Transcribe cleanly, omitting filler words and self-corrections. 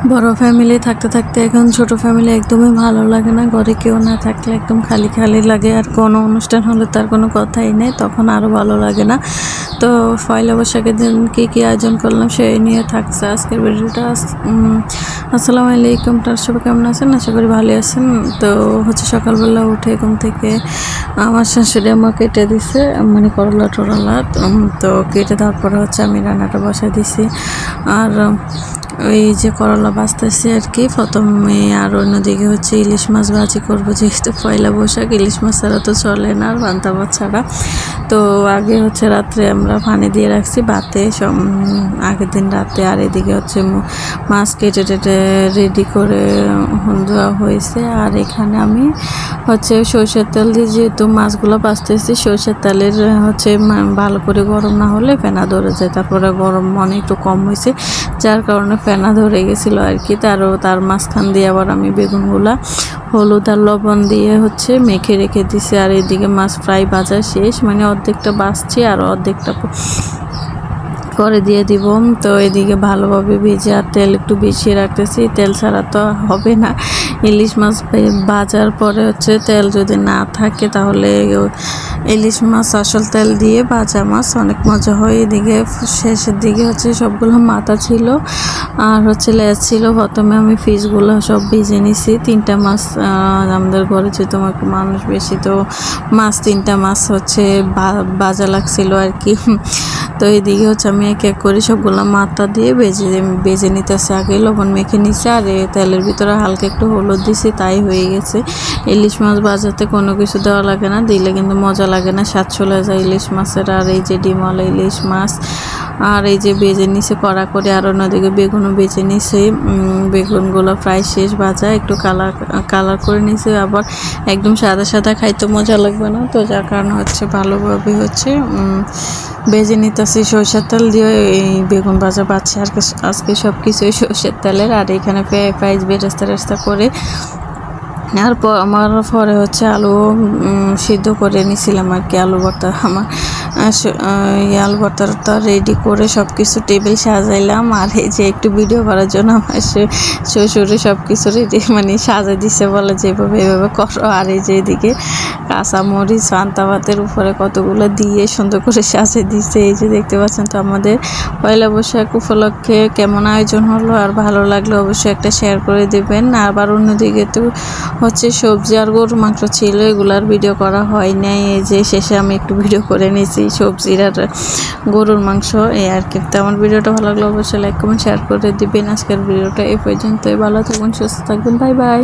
বড় ফ্যামিলি থাকতে থাকতে এখন ছোট ফ্যামিলি একদমই ভালো লাগে না। ঘরে কেউ না থাকলে একদম খালি খালি লাগে, আর কোনো অনুষ্ঠান হলে তার কোনো কথাই নেই, তখন আরও ভালো লাগে না। তো পয়লা বৈশাখের দিন কী কী আয়োজন করলাম সেই নিয়ে থাকছে আজকের ভিডিওটা। আসসালামু আলাইকুম, তার সবাই কেমন আছেন? আশা করি ভালো আছেন। তো সকালবেলা উঠে ঘুম থেকে আমার শাশুড়ি আমার কেটে দিছে, মানে করলা টরলা, তো কেটে দেওয়ার পরে আমি রান্নাটা বসাই দিছি। আর ওই যে করলা বাছতেছি আর কি প্রথমে। আর অন্যদিকে ইলিশ মাছ ভাজি করবো, যেহেতু পয়লা বৈশাখ, ইলিশ মাছ ছাড়া তো চলে না, আর পান্তা ভাত ছাড়া। তো আগে রাত্রে আমরা পানি দিয়ে রাখছি ভাতে আগের দিন রাতে। আর এদিকে মাছ কেটে টেটে রেডি করে দেওয়া হয়েছে। আর এখানে আমি সরষের তেল দিয়ে যেহেতু মাছগুলো ভাজতেছি, সরষের তেলের ভালো করে গরম না হলে ফেনা ধরে যায়। তারপরে গরম একটু কম হয়েছে, যার কারণে ফেনা ধরে গেছিলো আর কি। তার মাঝখান দিয়ে আবার আমি বেগুনগুলা হলুদ আর লবণ দিয়ে মেখে রেখে দিছি। আর এদিকে মাছ ফ্রাই ভাজা শেষ, মানে অর্ধেকটা ভাজছি আর অর্ধেকটা করে দিয়ে দিব। তো এদিকে ভালোভাবে ভেজে আর তেল একটু বেশি রাখতেছি, তেল ছাড়া তো হবে না। ইলিশ মাছ ভাজার পরে তেল যদি না থাকে তাহলে ইলিশ মাছ আসল তেল দিয়ে ভাজা মাছ অনেক মজা হয়। এদিকে শেষের দিকে সবগুলো মাথা ছিল আর লেজ ছিল। প্রথমে আমি ফিশগুলো সব ভেজে নিছি। 3টা মাছ আমাদের ঘরে যেহেতু মানুষ বেশি, তো তিনটা মাছ ভাজা লাগছিল আর কি। তো এইদিকে আমি এক এক করে সবগুলো মাথা দিয়ে বেজে নিতেছে। আগে লবণ মেখে নিচ্ছে, আর তেলের ভিতরে হালকা একটু হলুদ দিছি, তাই হয়ে গেছে। ইলিশ মাছ ভাজাতে কোনো কিছু দেওয়া লাগে না, দিলে কিন্তু মজা লাগে না, স্বাদ চলে যায় ইলিশ মাছের। আর এই যে ডিমওয়ালা ইলিশ মাছ, আর এই যে বেজে নিছে কড়া করে। আর অন্যদিকে বেগুনও বেজে নিছে, বেগুনগুলো প্রায় শেষ ভাজা, একটু কালার করে নিছে। আবার একদম সাদা সাদা খাইতে মজা লাগবে না, তো যার কারণে ভালোভাবে বেজে নিতেছি সরষের তেল দিয়ে। এই বেগুন ভাজা পাচ্ছি আর আজকে সব কিছুই সরষের তেলের। আর এখানে পেঁয়াজ বেরেস্তা করে আর আমার পরে আলু সিদ্ধ করে নিছিলাম আর কি। আলু ভর্তা আমার আলু ভর্তাটা রেডি করে সব কিছু টেবিল সাজাইলাম। আর এই যে একটু ভিডিও করার জন্য আমার শ্বশুরে সব কিছু রেডি সাজা দিছে, বলে যেভাবে এভাবে করো। আর এই যে এদিকে কাঁচামরিচ পান্তা ভাতের উপরে কতগুলো দিয়ে সুন্দর করে সাজিয়ে দিছে, এই যে দেখতে পাচ্ছেন। তো আমাদের পয়লা বৈশাখ উপলক্ষে কেমন আয়োজন হলো, আর ভালো লাগলে অবশ্যই একটা শেয়ার করে দেবেন। আবার অন্যদিকে তো সবজি আর গরুর মাংস ছিল, এগুলার ভিডিও করা হয় নাই। এই যে শেষে আমি একটু ভিডিও করে নিয়েছি সবজির আর গরুর মাংস, এই আর কি। তো আমার ভিডিওটা ভালো লাগলে অবশ্যই লাইক কমেন্ট শেয়ার করে দিবেন। আজকের ভিডিওটা এই পর্যন্তই। ভালো থাকবেন, সুস্থ থাকবেন, বাই বাই।